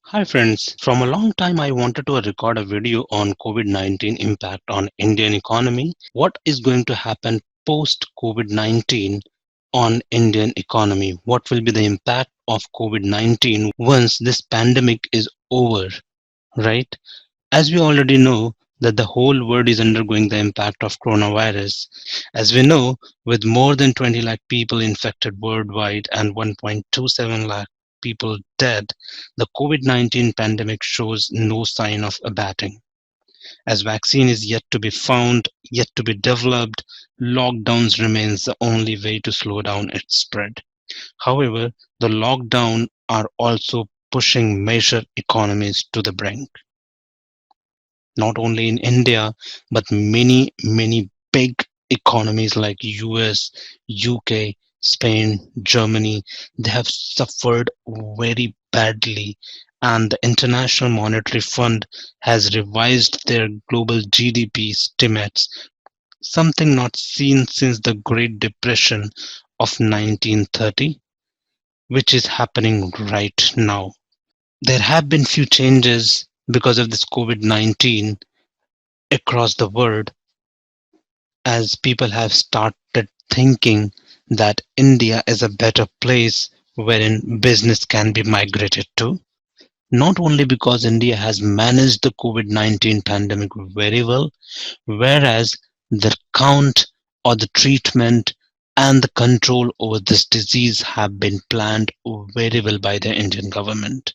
Hi friends, from a long time I wanted to record a video on COVID-19 impact on Indian economy. What is going to happen post COVID-19 on Indian economy? What will be the impact of COVID-19 once this pandemic is over, right? As we already know that the whole world is undergoing the impact of coronavirus. As we know, with more than 20 lakh people infected worldwide and 1.27 lakh people dead, the COVID-19 pandemic shows no sign of abating. As vaccine is yet to be found, yet to be developed, lockdowns remains the only way to slow down its spread. However, the lockdown are also pushing major economies to the brink, not only in India, but many big economies like US, UK, Spain, Germany, they have suffered very badly. And the International Monetary Fund has revised their global GDP estimates, something not seen since the Great Depression of 1930, which is happening right now. There have been few changes because of this COVID-19 across the world, as people have started thinking that India is a better place wherein business can be migrated to. Not only because India has managed the COVID-19 pandemic very well, whereas the count or the treatment and the control over this disease have been planned very well by the Indian government.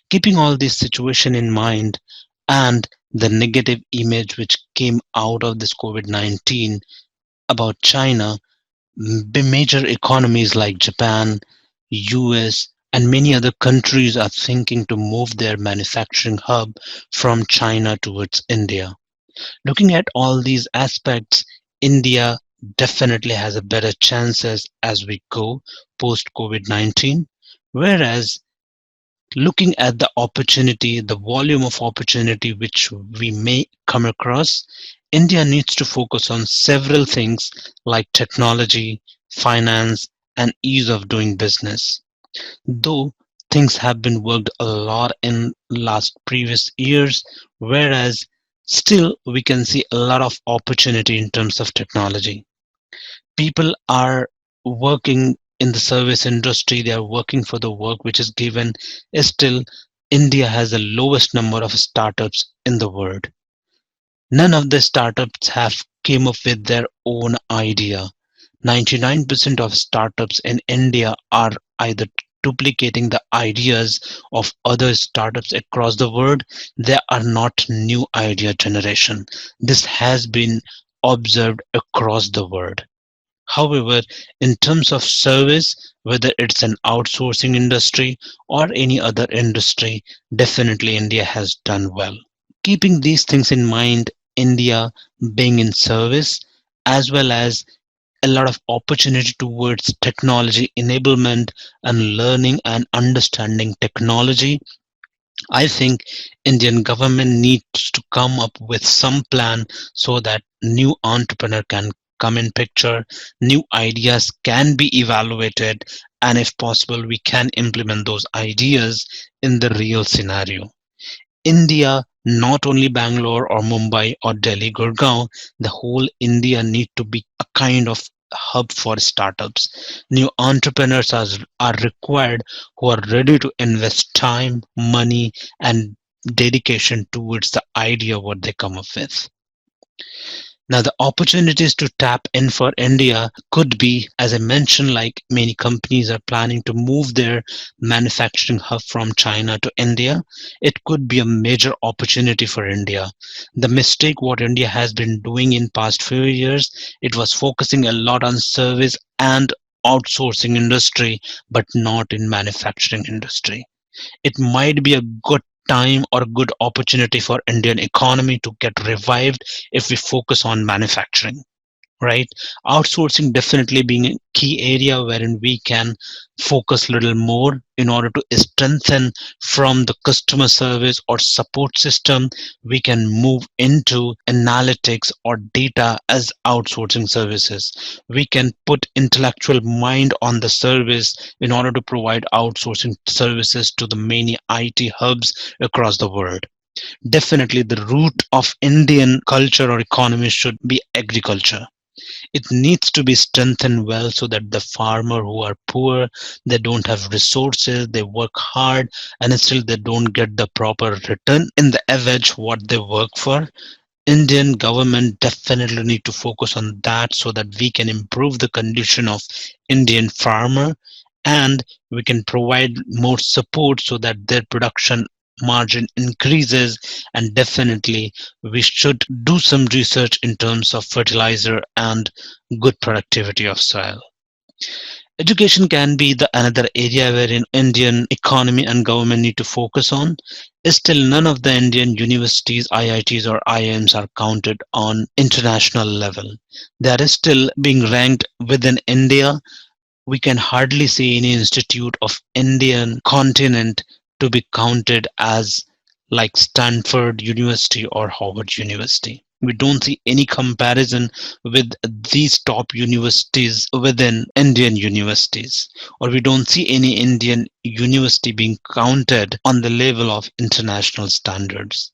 Keeping all this situation in mind and the negative image which came out of this COVID-19 about China, major economies like Japan, US, and many other countries are thinking to move their manufacturing hub from China towards India. Looking at all these aspects, India definitely has a better chances as we go post COVID-19, whereas looking at the opportunity, the volume of opportunity which we may come across, India needs to focus on several things like technology, finance, and ease of doing business. Though things have been worked a lot in last previous years, whereas still we can see a lot of opportunity in terms of technology. People are working in the service industry, they are working for the work which is given. Still, India has the lowest number of startups in the world. None of the startups have came up with their own idea. 99% of startups in India are either duplicating the ideas of other startups across the world. They are not new idea generation. This has been observed across the world. However, in terms of service, whether it's an outsourcing industry or any other industry, definitely India has done well. Keeping these things in mind, India being in service as well as a lot of opportunity towards technology enablement and learning and understanding technology, I think Indian government needs to come up with some plan so that new entrepreneur can come in picture, new ideas can be evaluated, and if possible, we can implement those ideas in the real scenario. India, not only Bangalore or Mumbai or Delhi, Gurgaon, the whole India need to be a kind of hub for startups. New entrepreneurs are required who are ready to invest time, money, and dedication towards the idea what they come up with. Now, the opportunities to tap in for India could be, as I mentioned, like many companies are planning to move their manufacturing hub from China to India. It could be a major opportunity for India. The mistake what India has been doing in past few years, it was focusing a lot on service and outsourcing industry, but not in manufacturing industry. It might be a good time or a good opportunity for Indian economy to get revived if we focus on manufacturing. right? Outsourcing definitely being a key area wherein we can focus a little more in order to strengthen from the customer service or support system. We can move into analytics or data as outsourcing services. We can put intellectual mind on the service in order to provide outsourcing services to the many IT hubs across the world. Definitely the root of Indian culture or economy should be agriculture. It needs to be strengthened well so that the farmer who are poor, they don't have resources, they work hard, and still they don't get the proper return in the average what they work for. Indian government definitely need to focus on that so that we can improve the condition of Indian farmer, and we can provide more support so that their production margin increases. And definitely we should do some research in terms of fertilizer and good productivity of soil. Education can be the another area wherein Indian economy and government need to focus on. Still, none of the Indian universities, IITs or IIMs are counted on international level. They are still being ranked within India. We can hardly see any institute of Indian continent to be counted as like Stanford University or Harvard University. We don't see any comparison with these top universities within Indian universities, or we don't see any Indian university being counted on the level of international standards.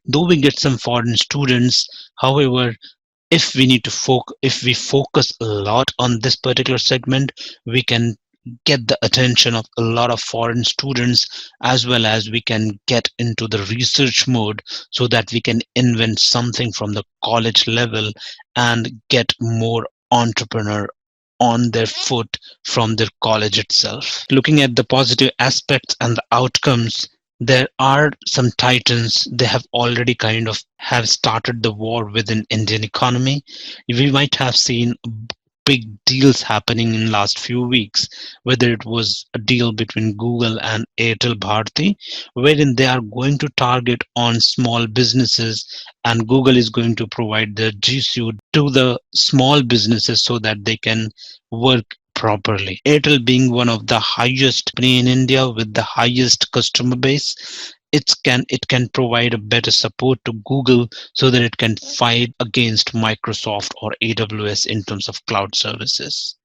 Though we get some foreign students, however, if we focus a lot on this particular segment, we can get the attention of a lot of foreign students, as well as we can get into the research mode so that we can invent something from the college level and get more entrepreneur on their foot from their college itself. Looking at the positive aspects and the outcomes, there are some titans. They have already kind of have started the war within Indian economy. We might have seen big deals happening in last few weeks, whether it was a deal between Google and Airtel Bharti, wherein they are going to target on small businesses, and Google is going to provide the GSU to the small businesses so that they can work properly. Airtel being one of the highest company in India with the highest customer base, it can provide a better support to Google so that it can fight against Microsoft or AWS in terms of cloud services.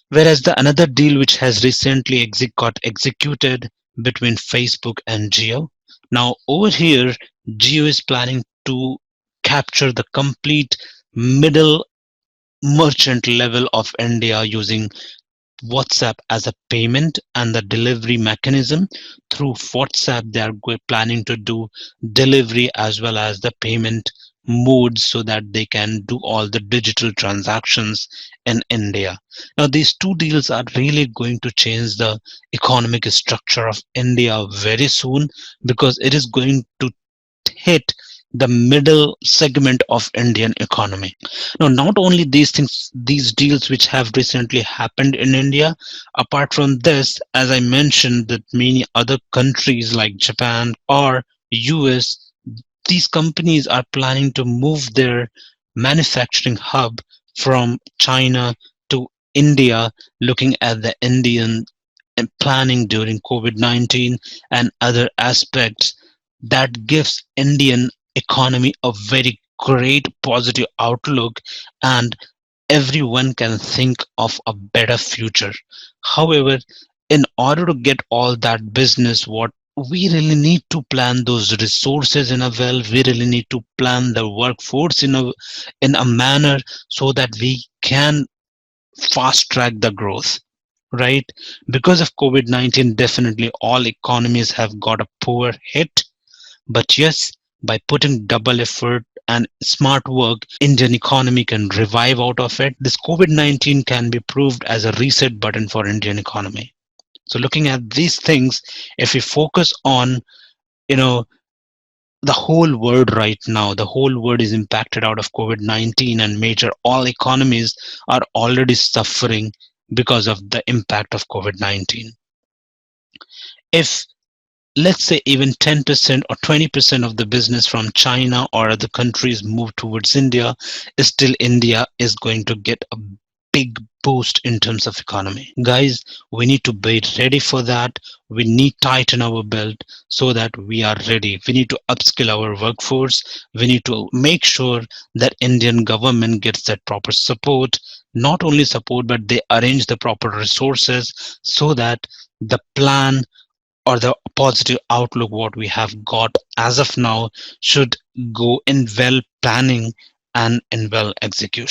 Whereas the another deal which has recently got executed between Facebook and Geo. Now over here, Geo is planning to capture the complete middle merchant level of India using WhatsApp as a payment and the delivery mechanism. Through WhatsApp, they are planning to do delivery as well as the payment modes so that they can do all the digital transactions in India. Now, these two deals are really going to change the economic structure of India very soon, because it is going to hit the middle segment of Indian economy. Now, not only these things, these deals which have recently happened in India, apart from this, as I mentioned, that many other countries like Japan or US, these companies are planning to move their manufacturing hub from China to India, looking at the Indian planning during COVID-19 and other aspects. That gives Indian economy a very great positive outlook, and everyone can think of a better future. However, in order to get all that business, what we really need to plan those resources in a well, we really need to plan the workforce in a manner so that we can fast track the growth, right? Because of COVID-19, definitely all economies have got a poor hit. But yes, by putting double effort and smart work, Indian economy can revive out of it. This COVID-19 can be proved as a reset button for Indian economy. So looking at these things, if we focus on, you know, the whole world right now, the whole world is impacted out of COVID-19, and major all economies are already suffering because of the impact of COVID-19. If let's say even 10% or 20% of the business from China or other countries move towards India, still India is going to get a big boost in terms of economy. Guys, we need to be ready for that. We need to tighten our belt so that we are ready. We need to upskill our workforce. We need to make sure that Indian government gets that proper support. Not only support, but they arrange the proper resources so that the plan or the positive outlook what we have got as of now should go in well planning and in well execution.